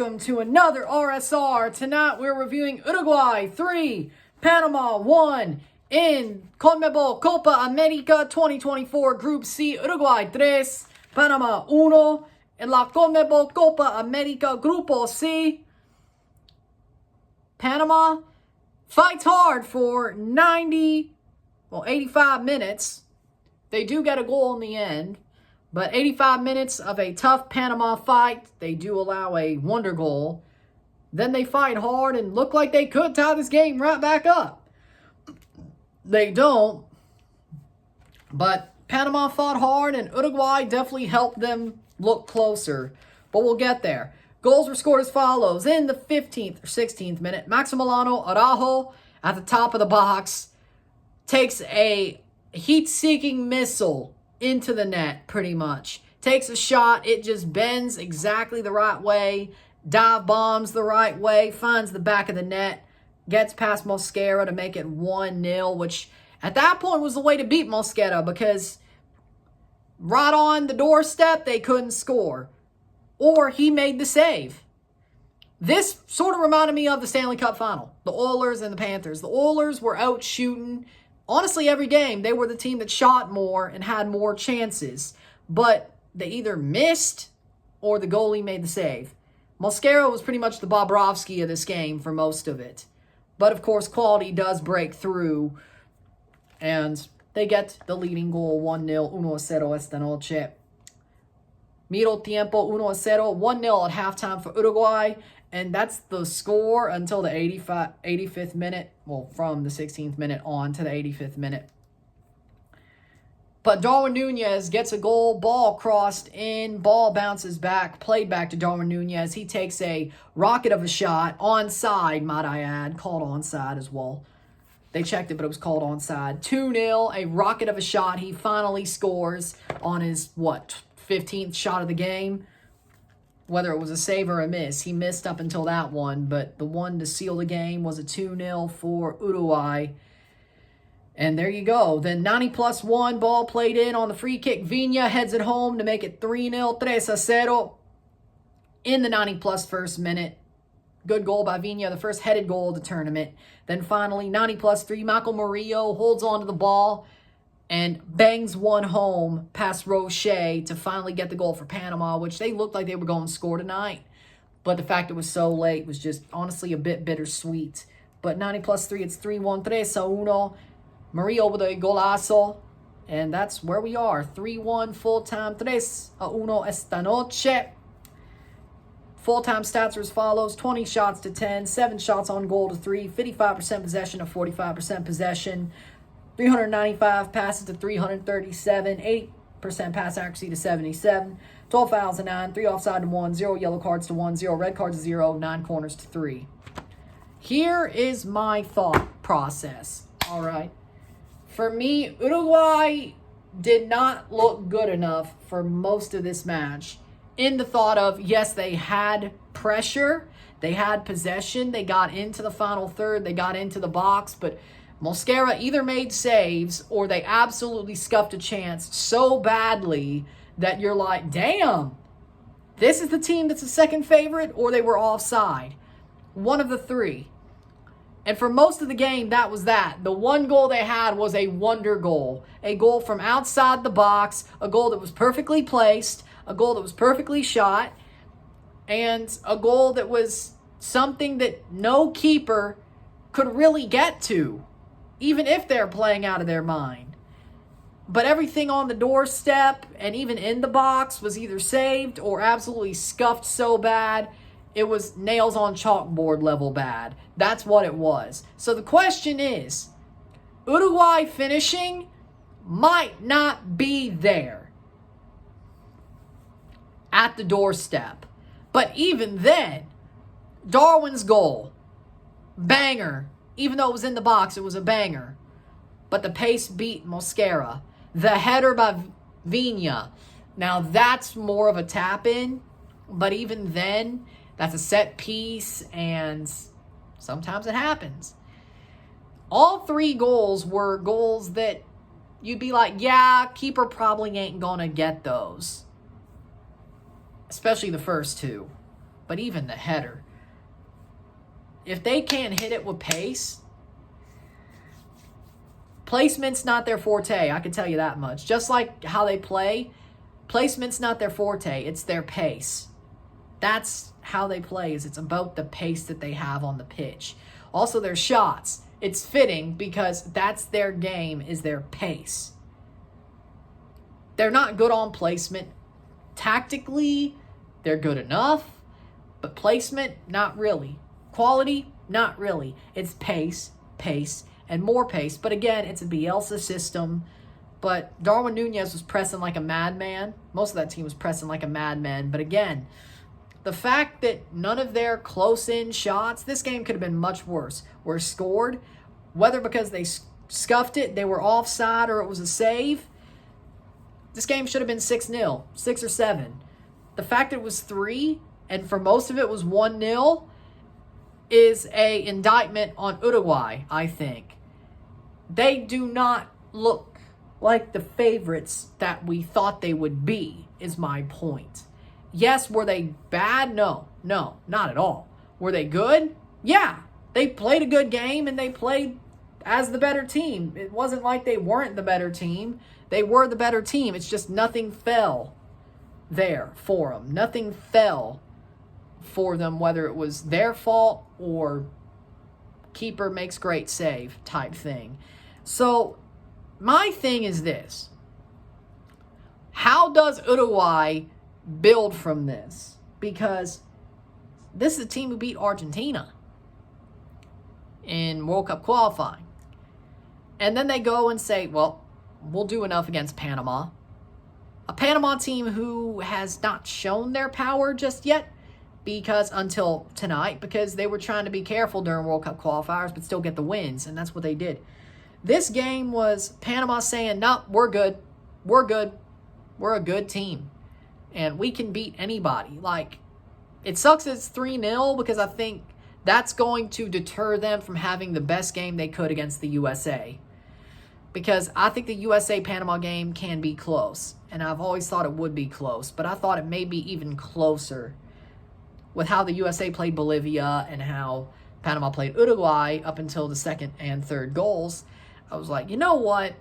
welcome to another RSR. Tonight we're reviewing Uruguay 3, Panama 1 in CONMEBOL Copa América 2024 Group C. Uruguay 3, Panama 1 en la CONMEBOL Copa América Grupo C. Panama fights hard for 85 minutes. They do get a goal in the end. But 85 minutes of a tough Panama fight. They do allow a wonder goal. Then they fight hard and look like they could tie this game right back up. They don't. But Panama fought hard and Uruguay definitely helped them look closer. But we'll get there. Goals were scored as follows. In the 15th or 16th minute, Maximiliano Araujo at the top of the box takes a heat-seeking missile into the net, pretty much. Takes a shot. It just bends exactly the right way. Dive bombs the right way. Finds the back of the net. Gets past Mosquera to make it 1-0, which at that point was the way to beat Mosquera because right on the doorstep, they couldn't score. Or he made the save. This sort of reminded me of the Stanley Cup final. The Oilers and the Panthers. The Oilers were out shooting. Honestly, every game, they were the team that shot more and had more chances. But they either missed or the goalie made the save. Mosquera was pretty much the Bobrovsky of this game for most of it. But, of course, quality does break through. And they get the leading goal, 1-0, 1-0 esta noche. Miro tiempo, 1-0, 1-0 at halftime for Uruguay. And that's the score until the 85th minute. Well, from the 16th minute on to the 85th minute. But Darwin Nunez gets a goal. Ball crossed in. Ball bounces back. Played back to Darwin Nunez. He takes a rocket of a shot. Onside, might I add. Called onside as well. They checked it, but it was called onside. 2-0. A rocket of a shot. He finally scores on his, 15th shot of the game. Whether it was a save or a miss. He missed up until that one, but the one to seal the game was a 2-0 for Uruguay. And there you go. Then 90+1, ball played in on the free kick. Viña heads it home to make it 3-0, 3-0 in the 90+1st minute. Good goal by Viña, the first headed goal of the tournament. Then finally, 90+3, Michael Murillo holds on to the ball and bangs one home past Roche to finally get the goal for Panama, which they looked like they were going to score tonight. But the fact it was so late was just honestly a bit bittersweet. But 90+3, it's 3-1, 3-1. Murillo with a golazo. And that's where we are. 3-1 full-time, 3-1 esta noche. Full-time stats are as follows. 20 shots to 10, 7 shots on goal to 3, 55% possession to 45% possession. 395 passes to 337, 80% pass accuracy to 77, 12 fouls to 9, 3 offside to 1, 0 yellow cards to 1, 0 red cards to 0, 9 corners to 3. Here is my thought process, all right? For me, Uruguay did not look good enough for most of this match in the thought of, yes, they had pressure, they had possession, they got into the final third, they got into the box, but Mosquera either made saves or they absolutely scuffed a chance so badly that you're like, damn, this is the team that's a second favorite or they were offside. One of the three. And for most of the game, that was that. The one goal they had was a wonder goal. A goal from outside the box, a goal that was perfectly placed, a goal that was perfectly shot, and a goal that was something that no keeper could really get to, even if they're playing out of their mind. But everything on the doorstep and even in the box was either saved or absolutely scuffed so bad, it was nails on chalkboard level bad. That's what it was. So the question is, Uruguay finishing might not be there at the doorstep. But even then, Darwin's goal, banger. Even though it was in the box, it was a banger. But the pace beat Mosquera. The header by Viña. Now, that's more of a tap-in. But even then, that's a set piece. And sometimes it happens. All 3 goals were goals that you'd be like, yeah, keeper probably ain't going to get those. Especially the first 2. but even the header. If they can't hit it with pace, placement's not their forte. I can tell you that much. Just like how they play, placement's not their forte. It's their pace. That's how they play, is it's about the pace that they have on the pitch. Also, their shots. It's fitting because that's their game, is their pace. They're not good on placement. Tactically, they're good enough, but placement, not really. Quality, not really. It's pace, and more pace. But again, it's a Bielsa system. But Darwin Nunez was pressing like a madman. Most of that team was pressing like a madman. But again, the fact that none of their close-in shots, this game could have been much worse, were scored. Whether because they scuffed it, they were offside, or it was a save, this game should have been 6-0, 6 or 7. The fact that it was 3, and for most of it was 1-0, is a indictment on Uruguay, I think. They do not look like the favorites that we thought they would be, is my point. Yes, were they bad? No, not at all. Were they good? Yeah, they played a good game and they played as the better team. It wasn't like they weren't the better team. They were the better team. It's just nothing fell there for them. Nothing fell for them, whether it was their fault or keeper makes great save type thing. So my thing is this. How does Uruguay build from this? Because this is a team who beat Argentina in World Cup qualifying. And then they go and say, well, we'll do enough against Panama. A Panama team who has not shown their power just yet, because until tonight, because they were trying to be careful during World Cup qualifiers, but still get the wins, and that's what they did. This game was Panama saying, no, we're good. We're good. We're a good team. And we can beat anybody. Like, it sucks it's 3-0 because I think that's going to deter them from having the best game they could against the USA. Because I think the USA-Panama game can be close. And I've always thought it would be close. But I thought it may be even closer with how the USA played Bolivia and how Panama played Uruguay up until the second and third goals. I was like, you know what?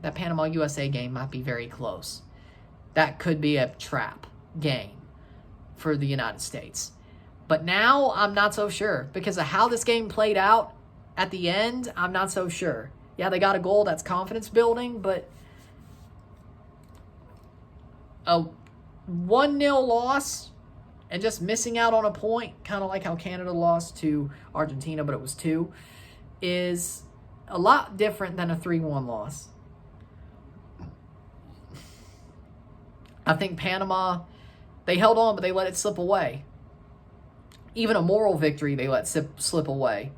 That Panama-USA game might be very close. That could be a trap game for the United States. But now I'm not so sure. Because of how this game played out at the end, I'm not so sure. Yeah, they got a goal. That's confidence building. But a 1-0 loss and just missing out on a point, kind of like how Canada lost to Argentina, but it was 2, is a lot different than a 3-1 loss. I think Panama, they held on, but they let it slip away. Even a moral victory, they let slip away.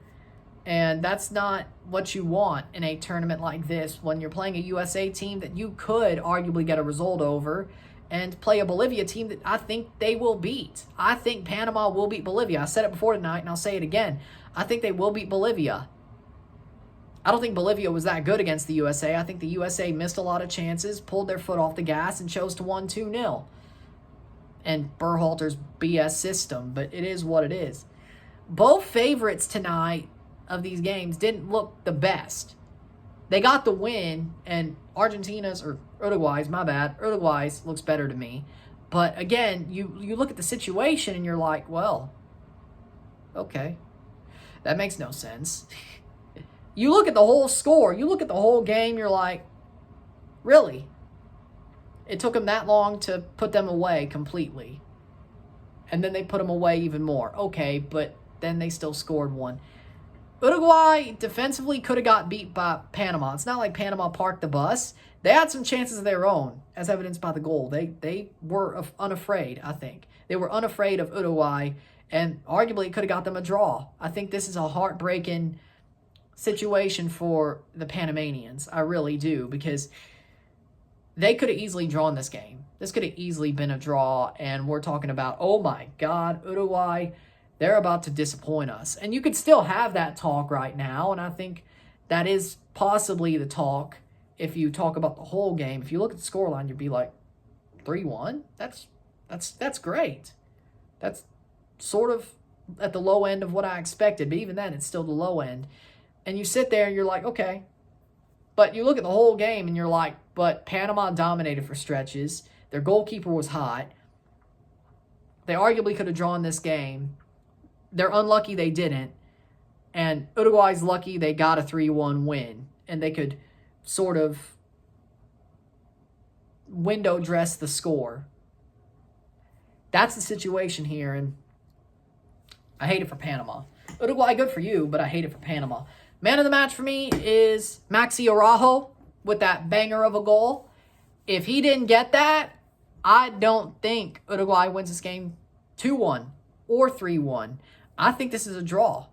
And that's not what you want in a tournament like this when you're playing a USA team that you could arguably get a result over and play a Bolivia team that I think they will beat. I think Panama will beat Bolivia. I said it before tonight, and I'll say it again. I think they will beat Bolivia. I don't think Bolivia was that good against the USA. I think the USA missed a lot of chances, pulled their foot off the gas, and chose to win 2-0. And Berhalter's BS system, but it is what it is. Both favorites tonight of these games didn't look the best. They got the win, and Argentina's, or Uruguay's, my bad, Uruguay's looks better to me. But again, you look at the situation and you're like, well, okay, that makes no sense. You look at the whole score, you look at the whole game, you're like, really? It took them that long to put them away completely. And then they put them away even more. Okay, but then they still scored one. Uruguay defensively could have got beat by Panama. It's not like Panama parked the bus. They had some chances of their own, as evidenced by the goal. They were unafraid, I think. They were unafraid of Uruguay, and arguably it could have got them a draw. I think this is a heartbreaking situation for the Panamanians. I really do, because they could have easily drawn this game. This could have easily been a draw, and we're talking about, oh my God, Uruguay, they're about to disappoint us. And you could still have that talk right now, and I think that is possibly the talk if you talk about the whole game. If you look at the scoreline, you'd be like, 3-1? That's great. That's sort of at the low end of what I expected. But even then, it's still the low end. And you sit there and you're like, okay. But you look at the whole game and you're like, but Panama dominated for stretches. Their goalkeeper was hot. They arguably could have drawn this game. They're unlucky they didn't. And Uruguay's lucky they got a 3-1 win. And they could sort of window dress the score. That's the situation here. And I hate it for Panama. Uruguay, good for you, but I hate it for Panama. Man of the match for me is Maxi Araujo with that banger of a goal. If he didn't get that, I don't think Uruguay wins this game 2-1 or 3-1. I think this is a draw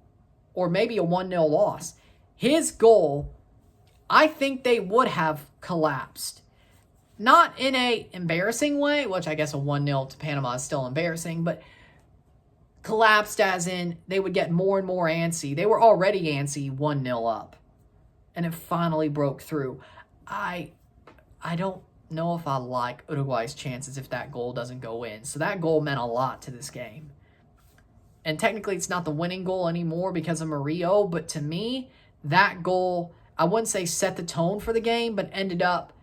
or maybe a 1-0 loss. His goal, I think they would have collapsed. Not in a embarrassing way, which I guess a 1-0 to Panama is still embarrassing, but collapsed as in they would get more and more antsy. They were already antsy 1-0 up, and it finally broke through. I don't know if I like Uruguay's chances if that goal doesn't go in. So that goal meant a lot to this game. And technically it's not the winning goal anymore because of Murillo, but to me, that goal, I wouldn't say set the tone for the game, but ended up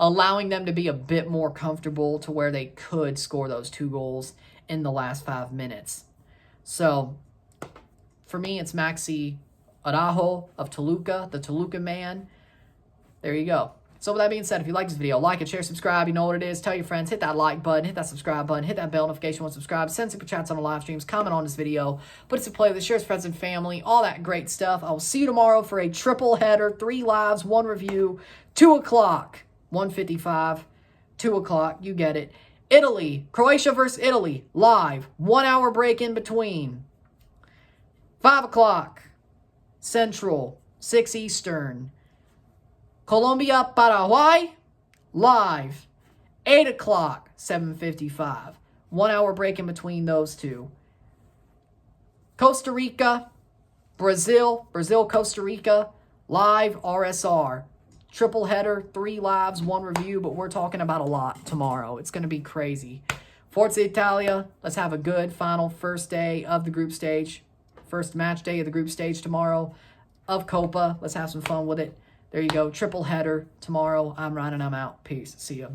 allowing them to be a bit more comfortable to where they could score those 2 goals in the last 5 minutes. So, for me, it's Maxi Araujo of Toluca, the Toluca man. There you go. So, with that being said, if you like this video, like it, share, subscribe. You know what it is. Tell your friends. Hit that like button. Hit that subscribe button. Hit that bell notification when subscribe. Send super chats on the live streams. Comment on this video. Put it to play with share with friends and family. All that great stuff. I will see you tomorrow for a triple header. 3 lives, 1 review. 2 o'clock. 1:55. 2 o'clock. You get it. Italy, Croatia versus Italy, live, 1 hour break in between. 5 o'clock, Central, 6 Eastern. Colombia, Paraguay, live, 8 o'clock, 7:55. 1 hour break in between those two. Costa Rica, Brazil, Costa Rica, live, RSR. Triple header, 3 lives, 1 review, but we're talking about a lot tomorrow. It's going to be crazy. Forza Italia, let's have a good final first day of the group stage. First match day of the group stage tomorrow of Copa. Let's have some fun with it. There you go. Triple header tomorrow. I'm Ryan and I'm out. Peace. See ya.